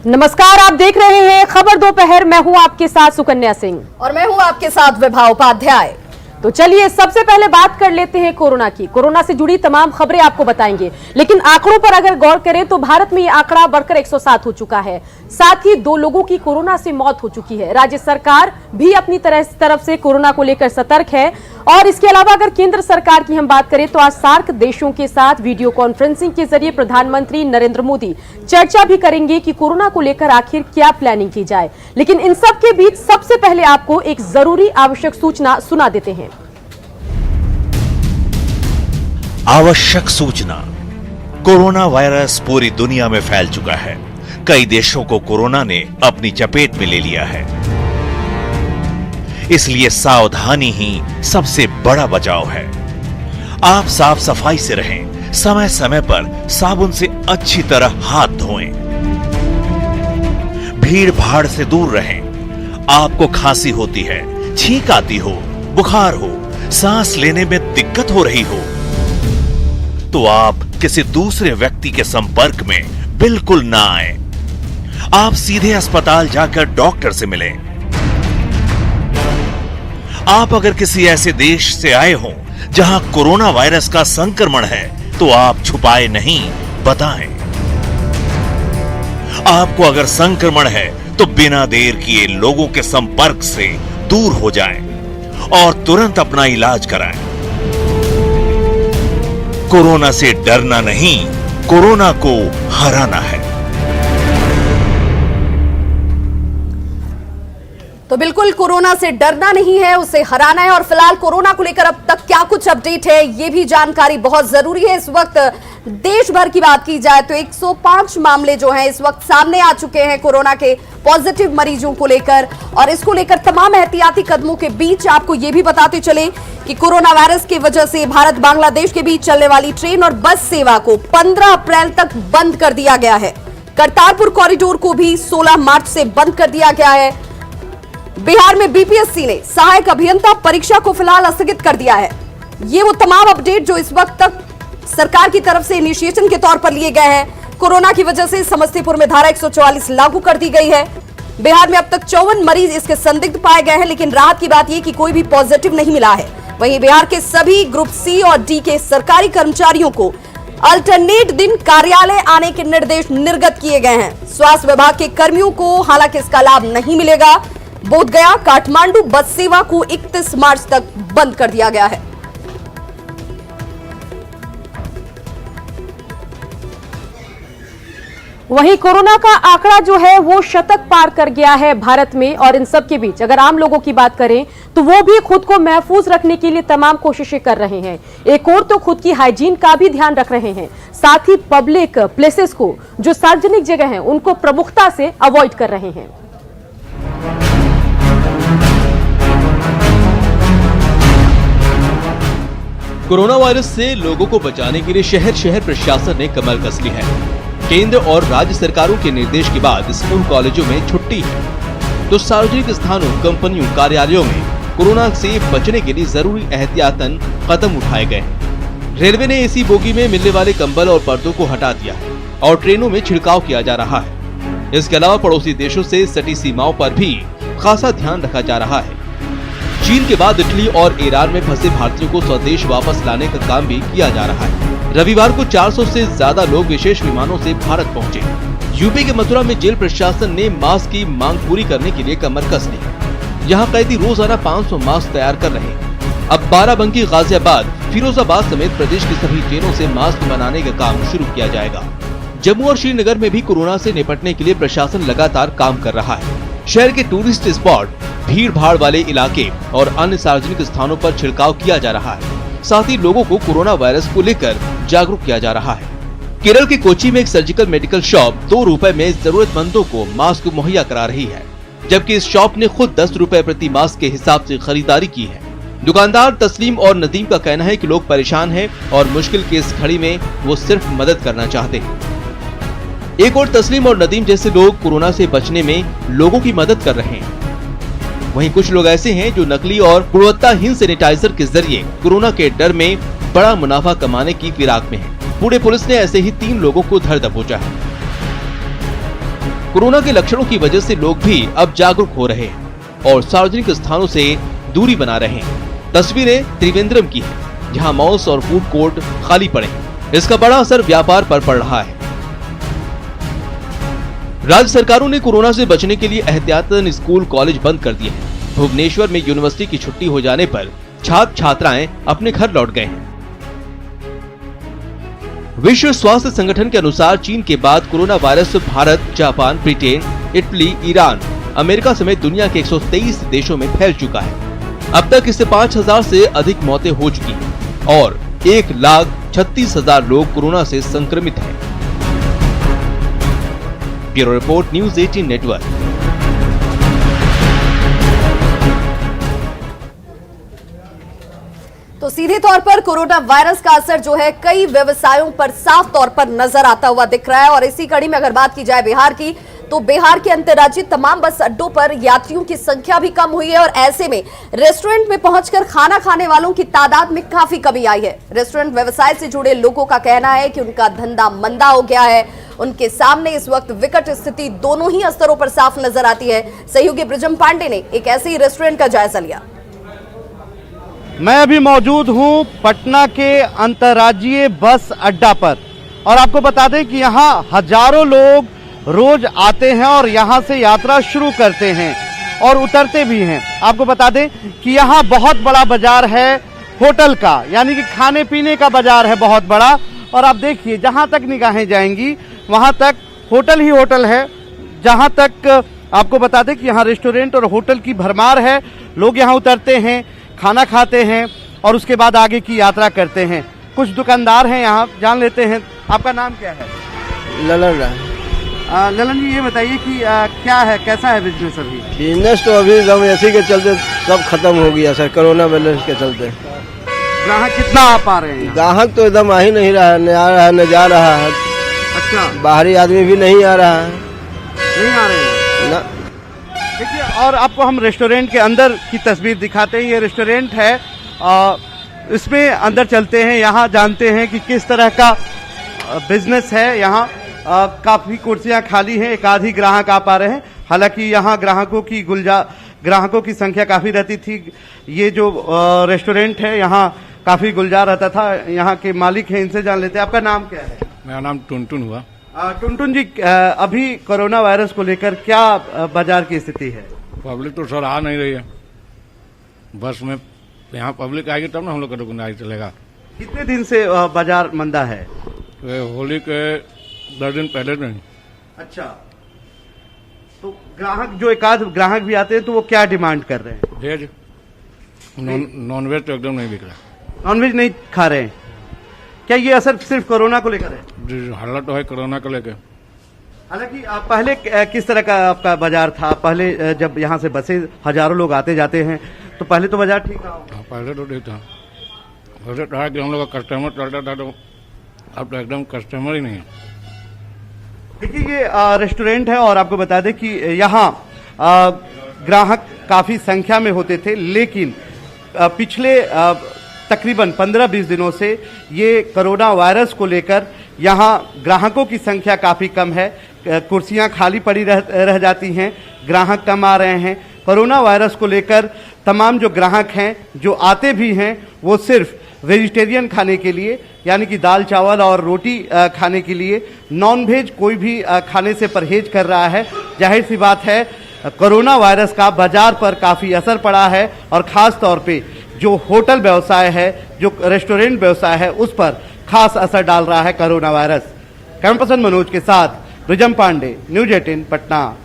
नमस्कार, आप देख रहे हैं खबर दोपहर। मैं हूं आपके साथ सुकन्या सिंह और मैं हूं आपके साथ विभा उपाध्याय। तो चलिए सबसे पहले बात कर लेते हैं कोरोना की। कोरोना से जुड़ी तमाम खबरें आपको बताएंगे, लेकिन आंकड़ों पर अगर गौर करें तो भारत में ये आंकड़ा बढ़कर 107 हो चुका है। साथ ही 2 लोगों की कोरोना से मौत हो चुकी है। राज्य सरकार भी अपनी तरफ से कोरोना को लेकर सतर्क है। और इसके अलावा अगर केंद्र सरकार की हम बात करें तो आज सार्क देशों के साथ वीडियो कॉन्फ्रेंसिंग के जरिए प्रधानमंत्री नरेंद्र मोदी चर्चा भी करेंगे कि कोरोना को लेकर आखिर क्या प्लानिंग की जाए। लेकिन इन सब के बीच सबसे पहले आपको एक जरूरी आवश्यक सूचना सुना देते हैं। आवश्यक सूचना। कोरोना वायरस पूरी दुनिया में फैल चुका है। कई देशों को कोरोना ने अपनी चपेट में ले लिया है, इसलिए सावधानी ही सबसे बड़ा बचाव है। आप साफ सफाई से रहें, समय समय पर साबुन से अच्छी तरह हाथ धोएं, भीड़ भाड़ से दूर रहें। आपको खांसी होती है, छींक आती हो, बुखार हो, सांस लेने में दिक्कत हो रही हो, तो आप किसी दूसरे व्यक्ति के संपर्क में बिल्कुल ना आए। आप सीधे अस्पताल जाकर डॉक्टर से मिलें। आप अगर किसी ऐसे देश से आए हों जहां कोरोना वायरस का संक्रमण है तो आप छुपाए नहीं, बताएं। आपको अगर संक्रमण है तो बिना देर किए लोगों के संपर्क से दूर हो जाएं और तुरंत अपना इलाज कराएं। कोरोना से डरना नहीं, कोरोना को हराना है। तो बिल्कुल कोरोना से डरना नहीं है, उसे हराना है। और फिलहाल कोरोना को लेकर अब तक क्या कुछ अपडेट है, ये भी जानकारी बहुत जरूरी है। इस वक्त देश भर की बात की जाए तो 105 मामले जो हैं इस वक्त सामने आ चुके हैं कोरोना के पॉजिटिव मरीजों को लेकर। और इसको लेकर तमाम एहतियाती कदमों के बीच आपको ये भी बताते चले कि कोरोना वायरस की वजह से भारत बांग्लादेश के बीच चलने वाली ट्रेन और बस सेवा को 15 अप्रैल तक बंद कर दिया गया है। करतारपुर कॉरिडोर को भी 16 मार्च से बंद कर दिया गया है। बिहार में बीपीएससी ने सहायक अभियंता परीक्षा को फिलहाल स्थगित कर दिया है। ये वो तमाम अपडेट जो इस वक्त तक सरकार की तरफ से इनिशिएशन के तौर पर लिए गए हैं। कोरोना की वजह से समस्तीपुर में धारा 144 लागू कर दी गई है। बिहार में अब तक 54 मरीज इसके संदिग्ध पाए गए हैं, लेकिन राहत की बात यह कि कोई भी पॉजिटिव नहीं मिला है। वहीं बिहार के सभी ग्रुप सी और डी के सरकारी कर्मचारियों को अल्टरनेट दिन कार्यालय आने के निर्देश निर्गत किए गए हैं। स्वास्थ्य विभाग के कर्मियों को हालांकि इसका लाभ नहीं मिलेगा। बोधगया काठमांडू बस सेवा को 31 मार्च तक बंद कर दिया गया है। वहीं कोरोना का आंकड़ा जो है वो शतक पार कर गया है भारत में। और इन सब के बीच अगर आम लोगों की बात करें तो वो भी खुद को महफूज रखने के लिए तमाम कोशिशें कर रहे हैं। एक और तो खुद की हाइजीन का भी ध्यान रख रहे हैं, साथ ही पब्लिक प्लेसेस को, जो सार्वजनिक जगह हैं, उनको प्रमुखता से अवॉइड कर रहे हैं। कोरोना वायरस से लोगों को बचाने के लिए शहर शहर प्रशासन ने कमर कस ली है। केंद्र और राज्य सरकारों के निर्देश के बाद स्कूल कॉलेजों में छुट्टी है, तो सार्वजनिक स्थानों, कंपनियों, कार्यालयों में कोरोना से बचने के लिए जरूरी एहतियातन कदम उठाए गए। रेलवे ने एसी बोगी में मिलने वाले कंबल और पर्दों को हटा दिया है और ट्रेनों में छिड़काव किया जा रहा है। इसके अलावा पड़ोसी देशों से सटी सीमाओं पर भी खासा ध्यान रखा जा रहा है। चीन के बाद इटली और ईरान में फंसे भारतीयों को स्वदेश वापस लाने का काम भी किया जा रहा है। रविवार को 400 से ज्यादा लोग विशेष विमानों से भारत पहुंचे। यूपी के मथुरा में जेल प्रशासन ने मास्क की मांग पूरी करने के लिए कमर कस ली। यहाँ कैदी रोजाना 500 मास्क तैयार कर रहे हैं। अब बाराबंकी, गाजियाबाद, फिरोजाबाद समेत प्रदेश की सभी ट्रेनों से मास्क बनाने का काम शुरू किया जाएगा। जम्मू और श्रीनगर में भी कोरोना से निपटने के लिए प्रशासन लगातार काम कर रहा है। शहर के टूरिस्ट स्पॉट, भीड़ भाड़ वाले इलाके और अन्य सार्वजनिक स्थानों पर छिड़काव किया जा रहा है। साथ ही लोगों को कोरोना वायरस को लेकर जागरूक किया जा रहा है। केरल के कोची में एक सर्जिकल मेडिकल शॉप 2 रुपए में जरूरतमंदों को मास्क मुहैया करा रही है, जबकि इस शॉप ने खुद 10 रुपए प्रति मास्क के हिसाब से खरीदारी की है। दुकानदार तस्लीम और नदीम का कहना है कि लोग परेशान हैं और मुश्किल की इस घड़ी में वो सिर्फ मदद करना चाहते हैं। एक और तस्लीम और नदीम जैसे लोग कोरोना से बचने में लोगों की मदद कर रहे हैं। वहीं कुछ लोग ऐसे हैं जो नकली और गुणवत्ताहीन सैनिटाइजर के जरिए कोरोना के डर में बड़ा मुनाफा कमाने की फिराक में हैं। पुणे पुलिस ने ऐसे ही 3 लोगों को धर दबोचा है। कोरोना के लक्षणों की वजह से लोग भी अब जागरूक हो रहे हैं और सार्वजनिक स्थानों से दूरी बना रहे हैं। तस्वीरें त्रिवेंद्रम की है, जहां मॉल्स और फूड कोर्ट खाली पड़े हैं। इसका बड़ा असर व्यापार पर पड़ रहा है। राज्य सरकारों ने कोरोना से बचने के लिए एहतियातन स्कूल कॉलेज बंद कर दिए हैं। भुवनेश्वर में यूनिवर्सिटी की छुट्टी हो जाने पर छात्र छात्राएं अपने घर लौट गए हैं। विश्व स्वास्थ्य संगठन के अनुसार चीन के बाद corona virus Bharat, Japan, Britain, Italy, Iran, America समेत दुनिया के 123 देशों में फैल चुका है। अब तक इससे 5000 से अधिक मौतें हो चुकी हैं और 1,36,000 लोग कोरोना से संक्रमित हैं। Bureau report, news 18 network. तो सीधे तौर पर कोरोना वायरस का असर जो है कई व्यवसायों पर साफ तौर पर नजर आता हुआ दिख रहा है। और इसी कड़ी में अगर बात की जाए बिहार की, तो बिहार के अंतर्राज्यीय तमाम बस अड्डों पर यात्रियों की संख्या भी कम हुई है और ऐसे में रेस्टोरेंट में पहुंचकर खाना खाने वालों की तादाद में काफी कमी आई है। रेस्टोरेंट व्यवसाय से जुड़े लोगों का कहना है कि उनका धंधा मंदा हो गया है। उनके सामने इस वक्त विकट स्थिति दोनों ही स्तरों पर साफ नजर आती है। सहयोगी ब्रिजम पांडे ने एक ऐसे ही रेस्टोरेंट का जायजा लिया। मैं अभी मौजूद हूं पटना के अंतर्राज्यीय बस अड्डा पर और आपको बता दें कि यहां हजारों लोग रोज आते हैं और यहां से यात्रा शुरू करते हैं और उतरते भी हैं। आपको बता दें कि यहां बहुत बड़ा बाजार है होटल का, यानी कि खाने पीने का बाजार है बहुत बड़ा। और आप देखिए जहां तक निगाहें जाएंगी वहां तक होटल ही होटल है। जहां तक आपको बता दें कि यहां रेस्टोरेंट और होटल की भरमार है। लोग यहां उतरते हैं, खाना खाते हैं और उसके बाद आगे की यात्रा करते हैं। कुछ दुकानदार हैं यहाँ, जान लेते हैं। आपका नाम क्या है? ललन। ललन जी, ये बताइए कि क्या है, कैसा है बिजनेस अभी? बिजनेस तो अभी एकदम ऐसे के चलते सब खत्म हो गया सर, कोरोना वायरस के चलते। ग्राहक कितना आ पा रहे हैं? ग्राहक तो एकदम आ ही नहीं रहा है, न आ रहा है न जा रहा है। अच्छा, बाहरी आदमी भी नहीं आ रहा है। नहीं आ रहे हैं न। देखिए, और आपको हम रेस्टोरेंट के अंदर की तस्वीर दिखाते हैं। ये रेस्टोरेंट है, इसमें अंदर चलते हैं, यहाँ जानते हैं कि किस तरह का बिजनेस है। यहाँ काफी कुर्सियां खाली हैं, एक आधी ग्राहक आ पा रहे हैं। हालांकि यहाँ ग्राहकों की संख्या काफी रहती थी। ये जो रेस्टोरेंट है यहाँ काफी गुलजार रहता था। यहाँ के मालिक हैं, इनसे जान लेते हैं। आपका नाम क्या है? मेरा नाम टुनटुन हुआ। टुनटुन जी, अभी कोरोना वायरस को लेकर क्या बाजार की स्थिति है? पब्लिक तो सर आ नहीं रही है। बस में यहाँ पब्लिक आएगी तब ना हम लोग का दुकानदारी चलेगा। कितने दिन से बाजार मंदा है? तो होली के 10 दिन पहले नहीं। अच्छा, तो ग्राहक जो एक आध ग्राहक भी आते हैं तो वो क्या डिमांड कर रहे हैं? वेज, नॉन वेज तो एकदम नहीं बिक रहा। नॉनवेज नहीं खा रहे हैं? क्या ये असर सिर्फ कोरोना को लेकर है? हल्ला तो है कोरोना को लेकर। हालांकि पहले किस तरह का आपका बाजार था? पहले जब यहाँ से बसें हजारों लोग आते जाते हैं तो पहले तो बाजार ठीक रहा। पहले तो ठीक था, पहले तो कि हम लोग का कस्टमर चलता था, तो अब तो एकदम कस्टमर ही नहीं है। देखिए, ये रेस्टोरेंट है और आपको बता दें कि यहाँ ग्राहक काफी संख्या में होते थे, लेकिन पिछले तकरीबन 15-20 दिनों से ये कोरोना वायरस को लेकर यहाँ ग्राहकों की संख्या काफी कम है। कुर्सियां खाली पड़ी रह जाती हैं, ग्राहक कम आ रहे हैं। कोरोना वायरस को लेकर तमाम जो ग्राहक हैं, जो आते भी हैं, वो सिर्फ वेजिटेरियन खाने के लिए, यानी कि दाल चावल और रोटी खाने के लिए, नॉन वेज कोई भी खाने से परहेज कर रहा है। जाहिर सी बात है, कोरोना वायरस का बाजार पर काफ़ी असर पड़ा है और ख़ास तौर पे जो होटल व्यवसाय है, जो रेस्टोरेंट व्यवसाय है, उस पर खास असर डाल रहा है corona virus. Camera person Manoj के साथ ब्रिजम पांडे, न्यूज़ 18 पटना।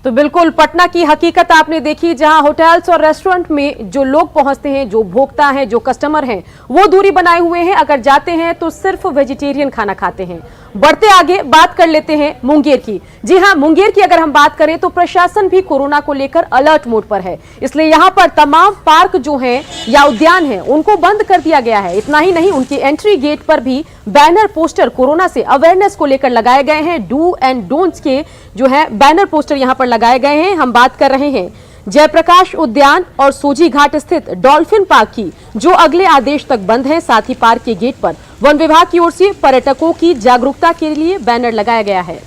तो बिल्कुल पटना की हकीकत आपने देखी, जहां होटल्स और रेस्टोरेंट में जो लोग पहुंचते हैं, जो भोक्ता हैं, जो कस्टमर हैं, वो दूरी बनाए हुए हैं। अगर जाते हैं तो सिर्फ वेजिटेरियन खाना खाते हैं। बढ़ते आगे बात कर लेते हैं मुंगेर की। जी हां, मुंगेर की अगर हम बात करें तो प्रशासन भी कोरोना को लेकर अलर्ट मोड पर है, इसलिए यहां पर तमाम पार्क जो हैं या उद्यान हैं उनको बंद कर दिया गया है। इतना ही नहीं, उनकी एंट्री गेट पर भी बैनर पोस्टर कोरोना से अवेयरनेस को लेकर लगाए गए हैं। डू एंड डोंट्स के जो है बैनर पोस्टर यहां पर लगाए गए हैं। हम बात कर रहे हैं जयप्रकाश उद्यान और सोजी घाट स्थित डॉल्फिन पार्क की, जो अगले आदेश तक बंद है। साथ ही पार्क के गेट पर वन विभाग की ओर से पर्यटकों की जागरूकता के लिए बैनर लगाया गया है।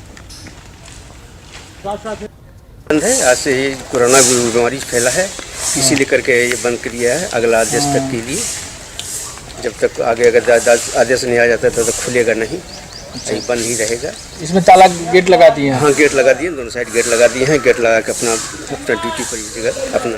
बंद है। आज से ही कोरोना बीमारी फैला है, इसीलिए करके ये बंद कर दिया है अगला आदेश तक के लिए। जब तक आगे अगर आदेश नहीं आ जाता तब तक खुलेगा नहीं, यही बंद ही रहेगा। इसमें ताला गेट लगा दिए हैं? हाँ, गेट लगा दिए, दोनों साइड गेट लगा दिए हैं। गेट लगा के अपना ड्यूटी पर जगह अपना।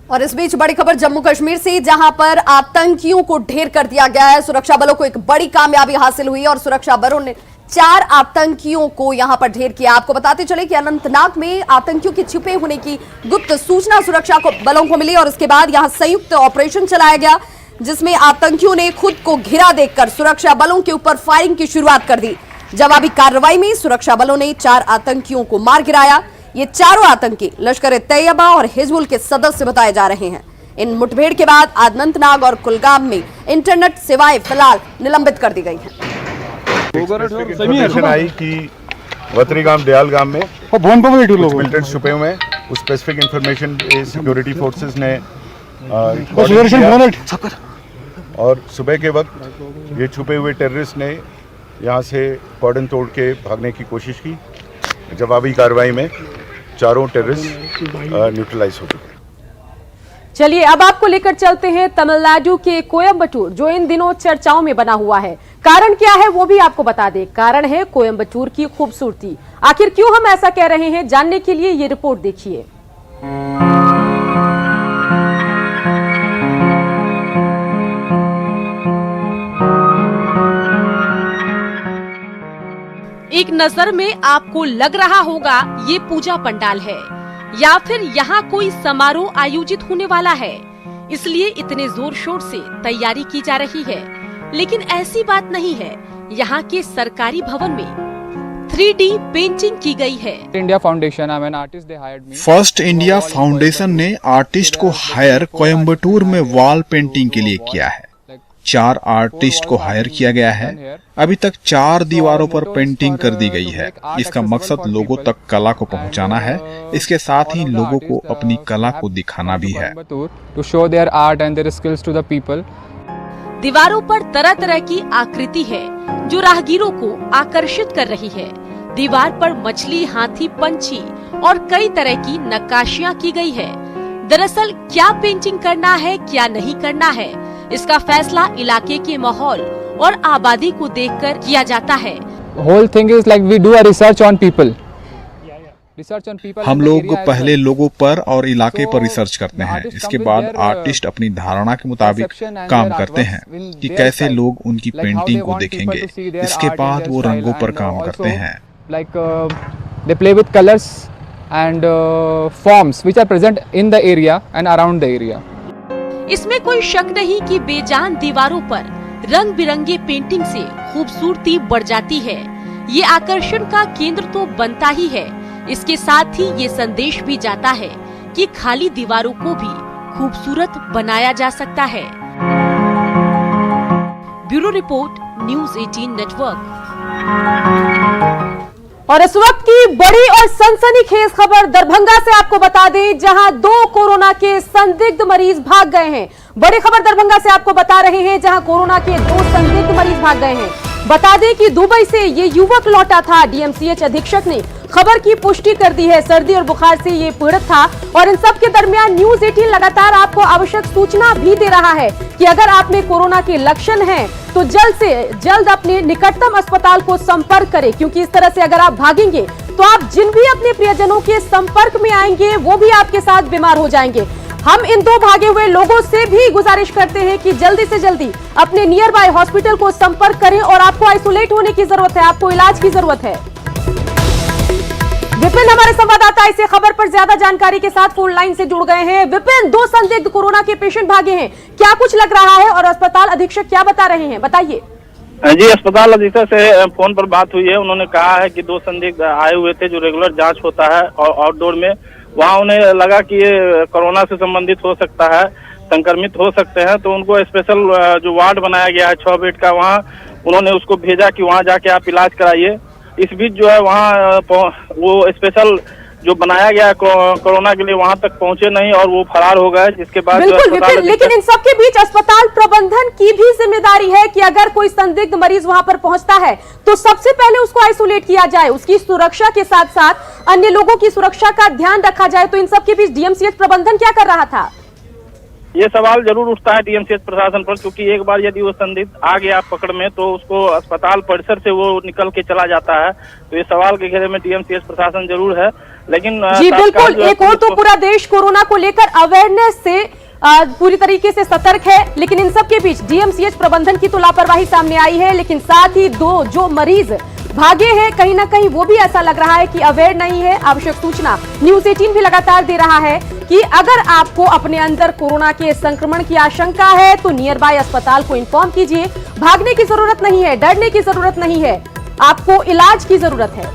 और इस बीच बड़ी खबर जम्मू कश्मीर से, जहां पर आतंकियों को ढेर कर दिया गया है। सुरक्षा बलों को एक बड़ी कामयाबी हासिल हुई और सुरक्षा बलों ने 4 आतंकियों को यहां पर ढेर किया। आपको बताते चले कि अनंतनाग में आतंकियों के छिपे होने की गुप्त सूचना सुरक्षा बलों को मिली और उसके बाद यहां संयुक्त ऑपरेशन चलाया गया, जिसमें आतंकियों ने खुद को घिरा देखकर सुरक्षा बलों के ऊपर फायरिंग की शुरुआत कर दी। जवाबी कार्रवाई में सुरक्षा बलों ने 4 आतंकियों को मार गिराया। ये चारों आतंकी लश्कर ए तैयबा और हिजबुल के सदस्य बताए जा रहे हैं। इन मुठभेड़ के बाद अनंतनाग और कुलगाम में इंटरनेट सेवाएं फिलहाल निलंबित कर दी गई हैं। इन्फॉर्मेशन आई कि वतरीगाम दयालगाम में कुछ मिलिटेंट्स छुपे हुए हैं। उस स्पेसिफिक इन्फॉर्मेशन सिक्योरिटी फोर्सेस ने और सुबह के वक्त ये छुपे हुए टेररिस्ट ने यहाँ से कॉर्डन तोड़ के भागने की कोशिश की। जवाबी कार्रवाई में चारों टेररिस्ट न्यूट्रलाइज हो गए। चलिए अब आपको लेकर चलते हैं तमिलनाडु के कोयम्बटूर, जो इन दिनों चर्चाओं में बना हुआ है। कारण क्या है वो भी आपको बता दें। कारण है कोयम्बटूर की खूबसूरती। आखिर क्यों हम ऐसा कह रहे हैं, जानने के लिए ये रिपोर्ट देखिए। एक नजर में आपको लग रहा होगा ये पूजा पंडाल है या फिर यहाँ कोई समारोह आयोजित होने वाला है, इसलिए इतने जोर शोर से तैयारी की जा रही है। लेकिन ऐसी बात नहीं है। यहाँ के सरकारी भवन में 3D पेंटिंग की गई है। India foundation, I am artist, they hired me. First India foundation ने आर्टिस्ट को हायर कोयम्बटूर में वॉल पेंटिंग के लिए किया है। 4 आर्टिस्ट को हायर किया गया है। अभी तक 4 दीवारों पर पेंटिंग कर दी गई है। इसका मकसद लोगों तक कला को पहुंचाना है। इसके साथ ही लोगों को अपनी कला को दिखाना भी है। To show their art and their skills to the people. दीवारों पर तरह तरह की आकृति है जो राहगीरों को आकर्षित कर रही है। दीवार पर मछली, हाथी, पंछी और कई तरह की नक्काशियाँ की गई है। दरअसल क्या पेंटिंग करना है, क्या नहीं करना है, इसका फैसला इलाके के माहौल और आबादी को देखकर किया जाता है। Whole thing is like we do a research on people. हम लोग पहले लोगों पर और इलाके पर रिसर्च करते हैं। इसके बाद आर्टिस्ट अपनी धारणा के मुताबिक काम करते हैं कि कैसे लोग उनकी पेंटिंग को देखेंगे। इसके बाद वो रंगों पर काम करते हैं। Like they play with colours and forms which are present in the area and around the area. इसमें कोई शक नहीं कि बेजान दीवारों पर रंग बिरंगे पेंटिंग से खूबसूरती बढ़ जाती है। ये आकर्षण का केंद्र तो बनता ही है। इसके साथ ही ये संदेश भी जाता है कि खाली दीवारों को भी खूबसूरत बनाया जा सकता है। Bureau report, news 18 network. और इस वक्त की बड़ी और सनसनीखेज खबर दरभंगा से आपको बता दें, जहां 2 कोरोना के संदिग्ध मरीज भाग गए हैं। बड़ी खबर दरभंगा से आपको बता रहे हैं, जहां कोरोना के 2 संदिग्ध मरीज भाग गए हैं। बता दें कि दुबई से ये युवक लौटा था। डीएमसीएच अधीक्षक ने खबर की पुष्टि कर दी है। सर्दी और बुखार से ये पीड़ित था और इन सब के दरमियान न्यूज़ 18 लगातार आपको आवश्यक सूचना भी दे रहा है कि अगर आप में कोरोना के लक्षण हैं तो जल्द से जल्द अपने निकटतम अस्पताल को संपर्क करें, क्योंकि इस तरह से अगर आप भागेंगे तो आप जिन भी अपने प्रियजनों के संपर्क में आएंगे वो भी आपके साथ बीमार हो जाएंगे। हम इन 2 भागे हुए लोगों से भी गुजारिश करते हैं कि जल्दी से जल्दी अपने नियर बाय हॉस्पिटल को संपर्क करें और आपको आइसोलेट होने की जरूरत है, आपको इलाज की जरूरत है। विपिन हमारे संवाददाता इसे खबर पर ज्यादा जानकारी के साथ फोन लाइन से जुड़ गए हैं। विपिन, 2 संदिग्ध कोरोना के पेशेंट भागे हैं, क्या कुछ लग रहा है और अस्पताल अधीक्षक क्या बता रहे हैं, बताइए। जी, अस्पताल अधीक्षक से फोन पर बात हुई है। उन्होंने कहा है कि 2 संदिग्ध आए हुए थे जो रेगुलर जांच होता है और आउटडोर में, वहाँ उन्हें लगा कि ये कोरोना से संबंधित हो सकता है, संक्रमित हो सकते हैं, तो उनको स्पेशल जो वार्ड बनाया गया है 6 बेड का, वहाँ उन्होंने उसको भेजा कि वहाँ जाके आप इलाज कराइए। इस बीच जो है वहाँ वो स्पेशल जो बनाया गया है कोरोना के लिए वहां तक पहुंचे नहीं और वो फरार हो गए, जिसके बाद बिल्कुल विपिन, लेकिन इन सबके बीच अस्पताल प्रबंधन की भी जिम्मेदारी है कि अगर कोई संदिग्ध मरीज वहां पर पहुंचता है तो सबसे पहले उसको आइसोलेट किया जाए, उसकी सुरक्षा के साथ साथ अन्य लोगों की सुरक्षा का ध्यान रखा जाए। तो इन सबके बीच डीएमसीएच प्रबंधन क्या कर रहा था? ये सवाल जरूर उठता है डीएमसीएच प्रशासन पर, क्योंकि एक बार यदि वो संदिग्ध आ गया पकड़ में तो उसको अस्पताल परिसर से वो निकल के चला जाता है। तो ये सवाल के घेरे में डीएमसीएच प्रशासन जरूर है, लेकिन जी बिल्कुल, एक और तो पूरा देश कोरोना को लेकर अवेयरनेस से पूरी तरीके से सतर्क है, लेकिन इन सब के बीच डीएमसीएच प्रबंधन की तो लापरवाही सामने आई है। लेकिन साथ ही दो जो मरीज भागे हैं, कहीं ना कहीं वो भी ऐसा लग रहा है कि अवेयर नहीं है। आवश्यक सूचना न्यूज 18 भी लगातार दे रहा है कि अगर आपको अपने अंदर कोरोना के संक्रमण की आशंका है तो नियर बाय अस्पताल को इन्फॉर्म कीजिए। भागने की जरूरत नहीं है, डरने की जरूरत नहीं है, आपको इलाज की जरूरत है।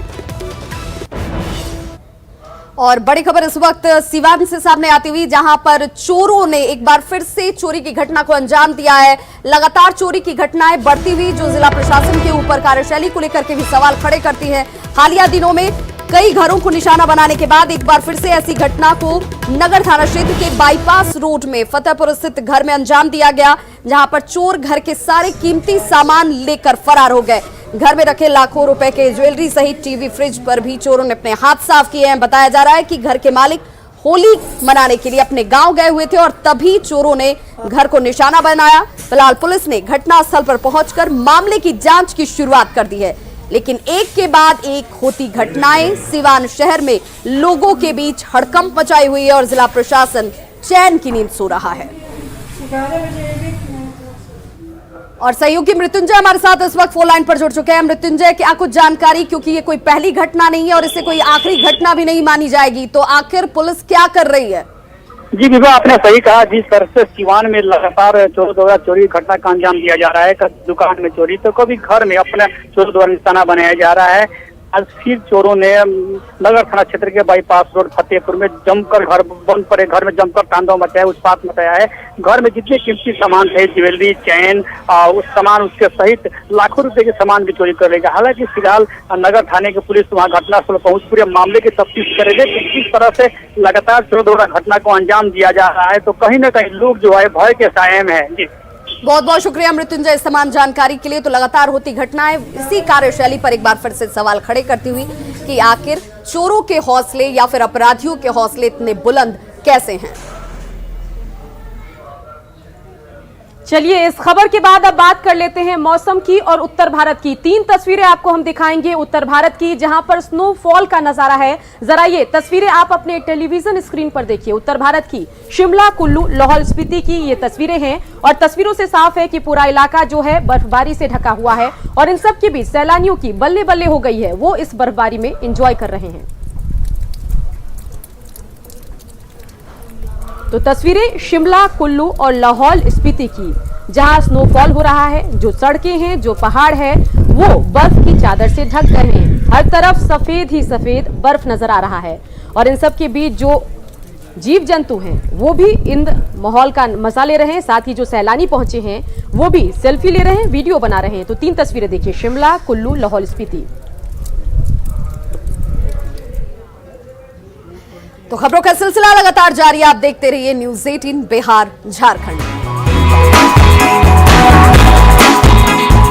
और बड़ी खबर इस वक्त सिवान से सामने आती हुई, जहां पर चोरों ने एक बार फिर से चोरी की घटना को अंजाम दिया है। लगातार चोरी की घटनाएं बढ़ती हुई जो जिला प्रशासन के ऊपर कार्यशैली को लेकर के भी सवाल खड़े करती है। हालिया दिनों में कई घरों को निशाना बनाने के बाद एक बार फिर से ऐसी घटना को नगर थाना क्षेत्र के बाईपास रोड में फतेहपुर स्थित घर में अंजाम दिया गया, जहां पर चोर घर के सारे कीमती सामान लेकर फरार हो गए। घर में रखे लाखों रुपए के ज्वेलरी सहित टीवी, फ्रिज पर भी चोरों ने अपने हाथ साफ किए हैं। बताया जा रहा है कि घर के मालिक होली मनाने के लिए अपने गांव गए हुए थे और तभी चोरों ने घर को निशाना बनाया। फिलहाल पुलिस ने घटनास्थल पर पहुंचकर मामले की जांच की शुरुआत कर दी है, लेकिन एक के बाद एक होती घटनाएं सिवान शहर में लोगों के बीच हड़कंप मचाई हुई है और जिला प्रशासन चैन की नींद सो रहा है। और सहयोगी मृत्युंजय हमारे साथ इस वक्त फोन लाइन पर जुड़ चुके हैं। मृत्युंजय, क्या कुछ जानकारी, क्योंकि ये कोई पहली घटना नहीं है और इसे कोई आखिरी घटना भी नहीं मानी जाएगी, तो आखिर पुलिस क्या कर रही है? जी विभा, आपने सही कहा। जिस तरह से सिवान में लगातार चोरों द्वारा चोरी घटना का अंजाम दिया जा रहा है, कभी दुकान में चोरी तो कभी घर में अपने चोरों द्वारा निशाना बनाया जा रहा है। आज फिर चोरों ने नगर थाना क्षेत्र के बाईपास रोड फतेहपुर में जमकर घर बंद पड़े घर में जमकर तांडव मचाया, उत्पात मचाया है। घर में जितने कीमती सामान थे, ज्वेलरी, चैन, उस सामान उसके सहित लाखों रुपए के सामान भी चोरी कर लेगा। हालांकि फिलहाल नगर थाने की पुलिस वहां घटनास्थल पहुंच पूरे मामले की तफ्तीश करेगी कि किस तरह से लगातार चोरों द्वारा घटना को अंजाम दिया जा रहा है। तो कहीं ना कहीं लोग जो है भय के साए में है। जी बहुत बहुत शुक्रिया मृत्युंजय इस तमाम जानकारी के लिए। तो लगातार होती घटनाएं इसी कार्यशैली पर एक बार फिर से सवाल खड़े करती हुई कि आखिर चोरों के हौसले या फिर अपराधियों के हौसले इतने बुलंद कैसे हैं। चलिए इस खबर के बाद अब बात कर लेते हैं मौसम की और उत्तर भारत की। 3 तस्वीरें आपको हम दिखाएंगे उत्तर भारत की, जहां पर स्नोफॉल का नजारा है। जरा ये तस्वीरें आप अपने टेलीविजन स्क्रीन पर देखिए। उत्तर भारत की शिमला, कुल्लू, लाहौल स्पीति की ये तस्वीरें हैं और तस्वीरों से साफ है कि पूरा इलाका जो है बर्फबारी से ढका हुआ है और इन सब के बीच सैलानियों की बल्ले बल्ले हो गई है, वो इस बर्फबारी में एंजॉय कर रहे हैं। तो तस्वीरें शिमला, कुल्लू और लाहौल स्पीति की, जहां स्नोफॉल हो रहा है। जो सड़कें हैं, जो पहाड़ है, वो बर्फ की चादर से ढक गए हैं। हर तरफ सफेद ही सफेद बर्फ नजर आ रहा है और इन सब के बीच जो जीव जंतु हैं वो भी इन माहौल का मजा ले रहे हैं। साथ ही जो सैलानी पहुंचे हैं वो भी सेल्फी ले रहे हैं, वीडियो बना रहे हैं। तो 3 तस्वीरें देखिए, शिमला, कुल्लू, लाहौल स्पीति। तो खबरों का सिलसिला लगातार जारी, आप देखते रहिए न्यूज़ 18 बिहार झारखंड।